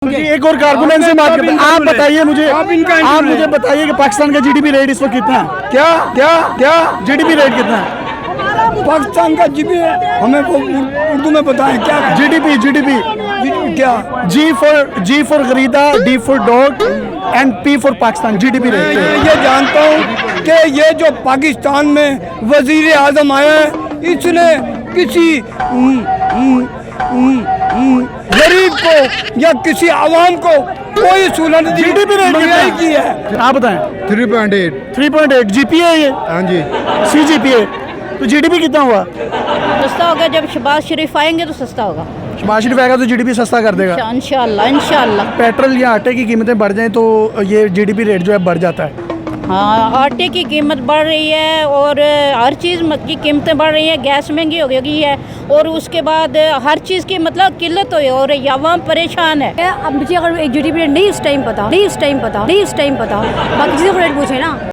जी एक और कारकुन से बात करते हैं। आप बताइए मुझे, आप मुझे बताइए कि पाकिस्तान का जीडीपी रेट इस वक्त कितना है? क्या जीडीपी रेट कितना है पाकिस्तान का जीपी? हमें वो उर्दू में बताएं क्या जीडीपी क्या? जी फॉर गरीदा, D for dog and P for Pakistan GDP मैं रेट। ये जानता हूँ कि ये जो पाकिस्तान में वजीर आजम आया है इसने किसी गरीब को या किसी आवाम को कोई सहूलत जीडीपी रेट महंगाई की है। आप बताएं। 3.8 जीपीए है ये? हाँ जी। सी जीपीए। तो जीडीपी कितना हुआ? सस्ता होगा जब शहबाज शरीफ आएंगे तो सस्ता होगा शहबाज शरीफ आएगा तो जीडीपी सस्ता कर देगा। इंशाल्लाह। पेट्रोल या आटे की कीमतें बढ़ जाएं तो ये जीडीपी रेट जो है बढ़ जाता है। हाँ, आटे की कीमत बढ़ रही है और हर चीज़ की कीमतें बढ़ रही हैं। गैस महंगी हो गई है और उसके बाद हर चीज़ की मतलब किल्लत हो रही है, आवाम परेशान है। अब मुझे अगर जीडीपी रेट नहीं इस टाइम पता बाकी चीज़ों का रेट पूछे ना